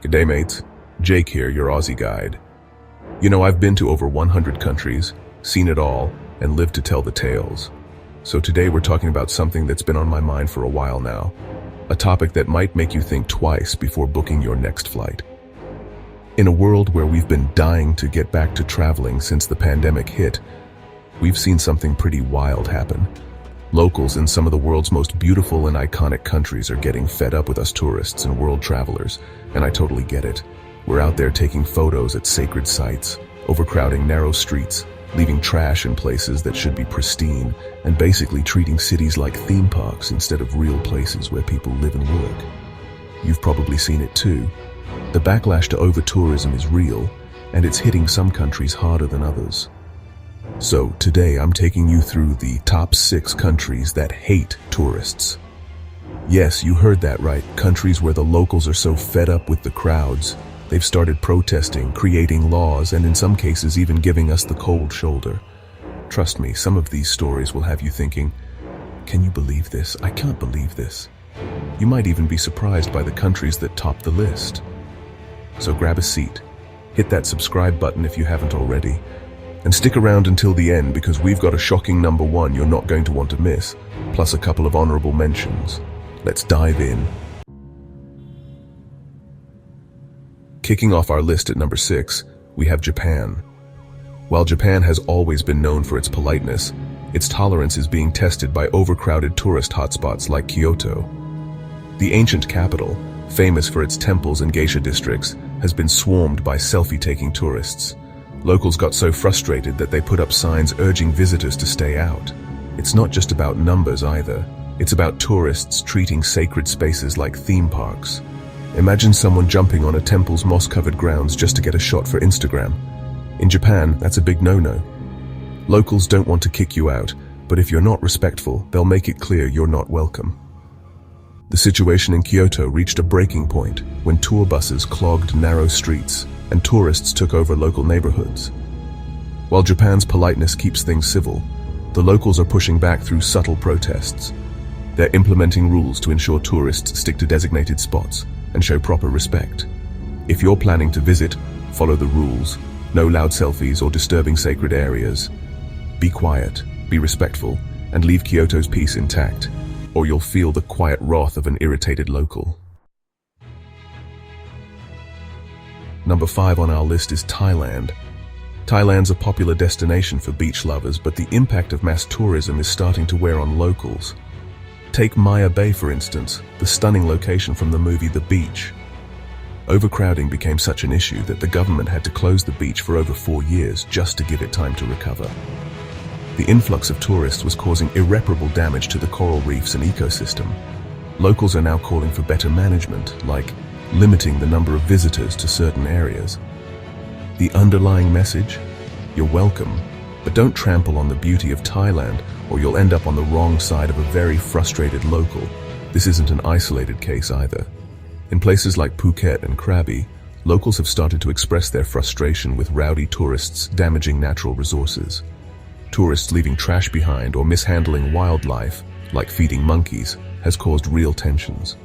G'day mates, Jake here, your Aussie guide. You know, I've been to over 100 countries, seen it all, and lived to tell the tales. So today we're talking about something that's been on my mind for a while now, a topic that might make you think twice before booking your next flight. In a world where we've been dying to get back to traveling since the pandemic hit, we've seen something pretty wild happen. Locals in some of the world's most beautiful and iconic countries are getting fed up with us tourists and world travelers, and I totally get it. We're out there taking photos at sacred sites, overcrowding narrow streets, leaving trash in places that should be pristine, and basically treating cities like theme parks instead of real places where people live and work. You've probably seen it too. The backlash to overtourism is real, and it's hitting some countries harder than others. So today I'm taking you through the top 6 countries that hate tourists. Yes, you heard that right, countries where the locals are so fed up with the crowds, they've started protesting, creating laws, and in some cases even giving us the cold shoulder. Trust me, some of these stories will have you thinking, can you believe this? I can't believe this. You might even be surprised by the countries that top the list. So grab a seat, hit that subscribe button if you haven't already, and stick around until the end because we've got a shocking number 1 you're not going to want to miss, plus a couple of honorable mentions. Let's dive in. Kicking off our list at number 6, we have Japan. While Japan has always been known for its politeness, its tolerance is being tested by overcrowded tourist hotspots like Kyoto. The ancient capital, famous for its temples and geisha districts, has been swarmed by selfie-taking tourists. Locals got so frustrated that they put up signs urging visitors to stay out. It's not just about numbers either. It's about tourists treating sacred spaces like theme parks. Imagine someone jumping on a temple's moss-covered grounds just to get a shot for Instagram. In Japan, that's a big no-no. Locals don't want to kick you out, but if you're not respectful, they'll make it clear you're not welcome. The situation in Kyoto reached a breaking point when tour buses clogged narrow streets and tourists took over local neighborhoods. While Japan's politeness keeps things civil, the locals are pushing back through subtle protests. They're implementing rules to ensure tourists stick to designated spots and show proper respect. If you're planning to visit, follow the rules. No loud selfies or disturbing sacred areas. Be quiet, be respectful, and leave Kyoto's peace intact, or you'll feel the quiet wrath of an irritated local. Number 5 on our list is Thailand. Thailand's a popular destination for beach lovers, but the impact of mass tourism is starting to wear on locals. Take Maya Bay, for instance, the stunning location from the movie The Beach. Overcrowding became such an issue that the government had to close the beach for over 4 years just to give it time to recover. The influx of tourists was causing irreparable damage to the coral reefs and ecosystem. Locals are now calling for better management, like limiting the number of visitors to certain areas. The underlying message? You're welcome, but don't trample on the beauty of Thailand or you'll end up on the wrong side of a very frustrated local. This isn't an isolated case either. In places like Phuket and Krabi, locals have started to express their frustration with rowdy tourists damaging natural resources. Tourists leaving trash behind or mishandling wildlife, like feeding monkeys, has caused real tensions.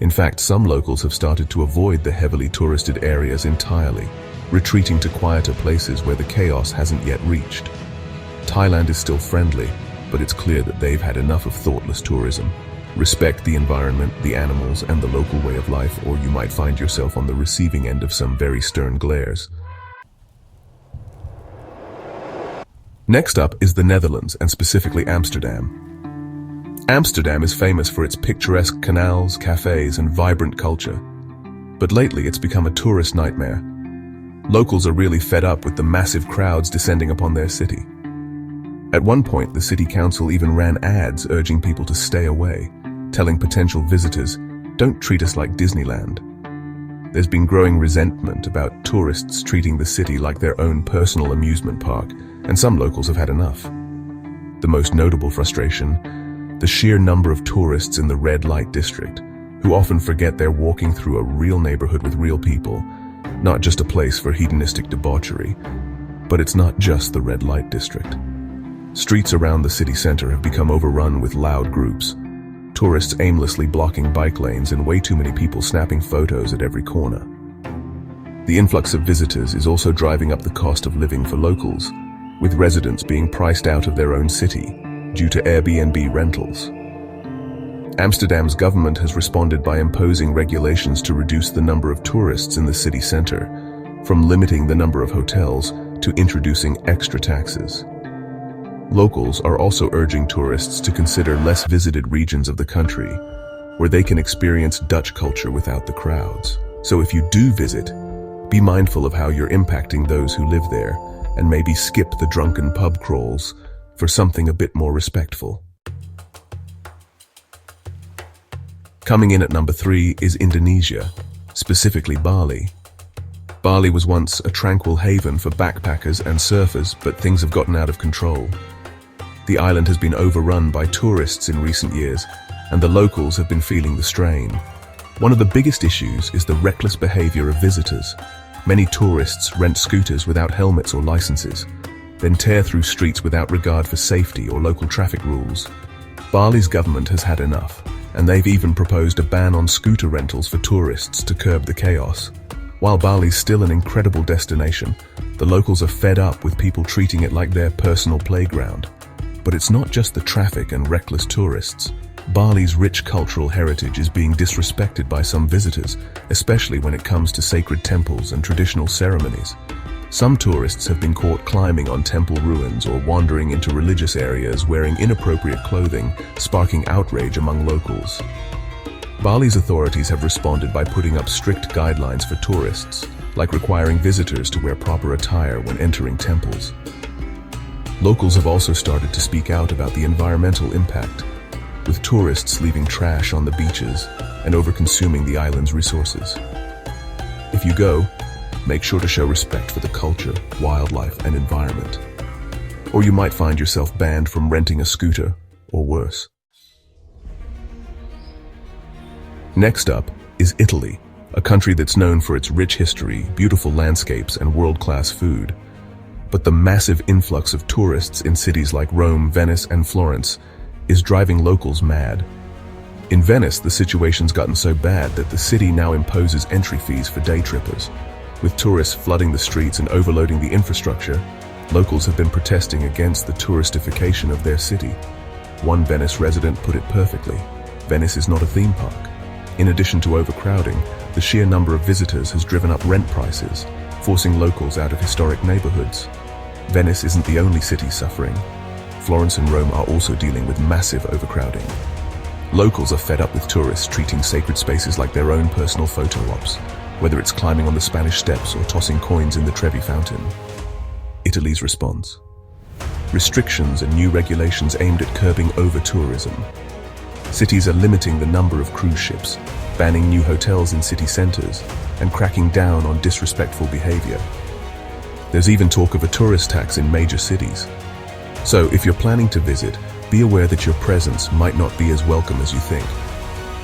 In fact, some locals have started to avoid the heavily touristed areas entirely, retreating to quieter places where the chaos hasn't yet reached. Thailand is still friendly, but it's clear that they've had enough of thoughtless tourism. Respect the environment, the animals, and the local way of life, or you might find yourself on the receiving end of some very stern glares. Next up is the Netherlands, and specifically Amsterdam. Amsterdam is famous for its picturesque canals, cafes, and vibrant culture. But lately it's become a tourist nightmare. Locals are really fed up with the massive crowds descending upon their city. At one point, the city council even ran ads urging people to stay away, telling potential visitors, "Don't treat us like Disneyland." There's been growing resentment about tourists treating the city like their own personal amusement park, and some locals have had enough. The most notable frustration: the sheer number of tourists in the red light district, who often forget they're walking through a real neighborhood with real people, not just a place for hedonistic debauchery. But it's not just the red light district. Streets around the city center have become overrun with loud groups, tourists aimlessly blocking bike lanes and way too many people snapping photos at every corner. The influx of visitors is also driving up the cost of living for locals, with residents being priced out of their own city due to Airbnb rentals. Amsterdam's government has responded by imposing regulations to reduce the number of tourists in the city center, from limiting the number of hotels to introducing extra taxes. Locals are also urging tourists to consider less visited regions of the country, where they can experience Dutch culture without the crowds. So if you do visit, be mindful of how you're impacting those who live there, and maybe skip the drunken pub crawls for something a bit more respectful. Coming in at number 3 is Indonesia, specifically Bali. Bali was once a tranquil haven for backpackers and surfers, but things have gotten out of control. The island has been overrun by tourists in recent years, and the locals have been feeling the strain. One of the biggest issues is the reckless behavior of visitors. Many tourists rent scooters without helmets or licenses, then tear through streets without regard for safety or local traffic rules. Bali's government has had enough, and they've even proposed a ban on scooter rentals for tourists to curb the chaos. While Bali's still an incredible destination, the locals are fed up with people treating it like their personal playground. But it's not just the traffic and reckless tourists. Bali's rich cultural heritage is being disrespected by some visitors, especially when it comes to sacred temples and traditional ceremonies. Some tourists have been caught climbing on temple ruins or wandering into religious areas wearing inappropriate clothing, sparking outrage among locals. Bali's authorities have responded by putting up strict guidelines for tourists, like requiring visitors to wear proper attire when entering temples. Locals have also started to speak out about the environmental impact, with tourists leaving trash on the beaches and over-consuming the island's resources. If you go, make sure to show respect for the culture, wildlife, and environment. Or you might find yourself banned from renting a scooter, or worse. Next up is Italy, a country that's known for its rich history, beautiful landscapes, and world-class food. But the massive influx of tourists in cities like Rome, Venice, and Florence is driving locals mad. In Venice, the situation's gotten so bad that the city now imposes entry fees for day trippers. With tourists flooding the streets and overloading the infrastructure, locals have been protesting against the touristification of their city. One Venice resident put it perfectly: Venice is not a theme park. In addition to overcrowding, the sheer number of visitors has driven up rent prices, forcing locals out of historic neighborhoods. Venice isn't the only city suffering. Florence and Rome are also dealing with massive overcrowding. Locals are fed up with tourists treating sacred spaces like their own personal photo ops, whether it's climbing on the Spanish Steps or tossing coins in the Trevi Fountain. Italy's response: restrictions and new regulations aimed at curbing over-tourism. Cities are limiting the number of cruise ships, banning new hotels in city centers, and cracking down on disrespectful behavior. There's even talk of a tourist tax in major cities. So if you're planning to visit, be aware that your presence might not be as welcome as you think.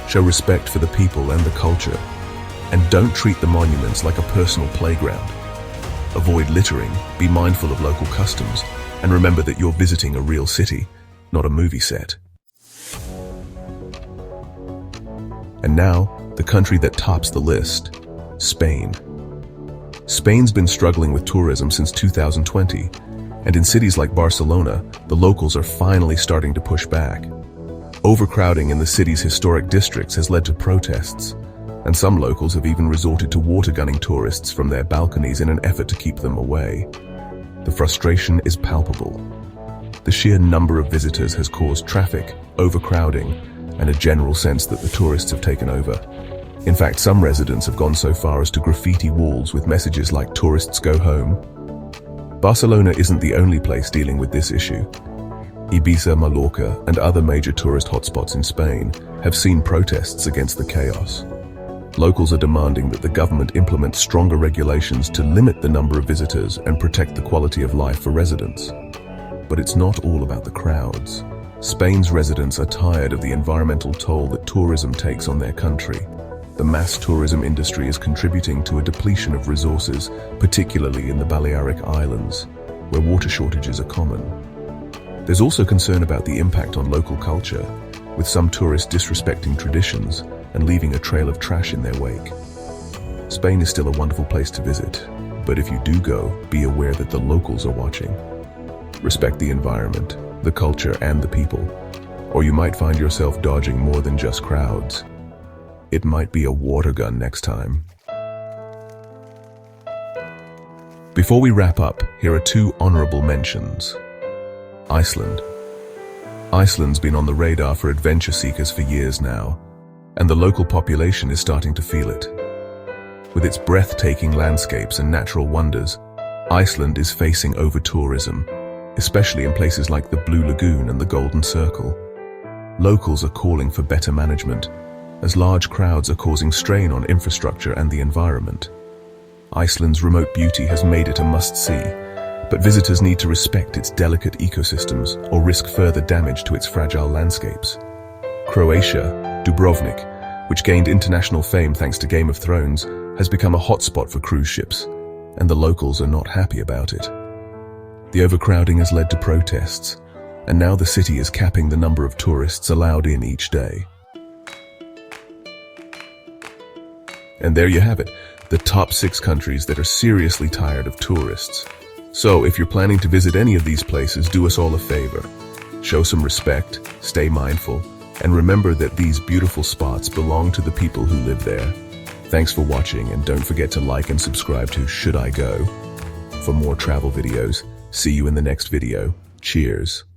Show respect for the people and the culture, and don't treat the monuments like a personal playground. Avoid littering, be mindful of local customs, and remember that you're visiting a real city, not a movie set. And now, the country that tops the list: Spain. Spain's been struggling with tourism since 2020, and in cities like Barcelona, the locals are finally starting to push back. Overcrowding in the city's historic districts has led to protests, and some locals have even resorted to water-gunning tourists from their balconies in an effort to keep them away. The frustration is palpable. The sheer number of visitors has caused traffic, overcrowding, and a general sense that the tourists have taken over. In fact, some residents have gone so far as to graffiti walls with messages like "Tourists go home." Barcelona isn't the only place dealing with this issue. Ibiza, Mallorca, and other major tourist hotspots in Spain have seen protests against the chaos. Locals are demanding that the government implement stronger regulations to limit the number of visitors and protect the quality of life for residents. But it's not all about the crowds. Spain's residents are tired of the environmental toll that tourism takes on their country. The mass tourism industry is contributing to a depletion of resources, particularly in the Balearic Islands, where water shortages are common. There's also concern about the impact on local culture, with some tourists disrespecting traditions and leaving a trail of trash in their wake. Spain is still a wonderful place to visit, but if you do go, be aware that the locals are watching. Respect the environment, the culture, and the people, or you might find yourself dodging more than just crowds. It might be a water gun next time. Before we wrap up, here are 2 honorable mentions. Iceland. Iceland's been on the radar for adventure seekers for years now, and the local population is starting to feel it. With its breathtaking landscapes and natural wonders, Iceland is facing over-tourism, especially in places like the Blue Lagoon and the Golden Circle. Locals are calling for better management, as large crowds are causing strain on infrastructure and the environment. Iceland's remote beauty has made it a must-see, but visitors need to respect its delicate ecosystems or risk further damage to its fragile landscapes. Croatia, Dubrovnik, which gained international fame thanks to Game of Thrones, has become a hotspot for cruise ships, and the locals are not happy about it. The overcrowding has led to protests, and now the city is capping the number of tourists allowed in each day. And there you have it, the top 6 countries that are seriously tired of tourists. So if you're planning to visit any of these places, do us all a favor. Show some respect, stay mindful, and remember that these beautiful spots belong to the people who live there. Thanks for watching, and don't forget to like and subscribe to Should I Go? For more travel videos. See you in the next video. Cheers.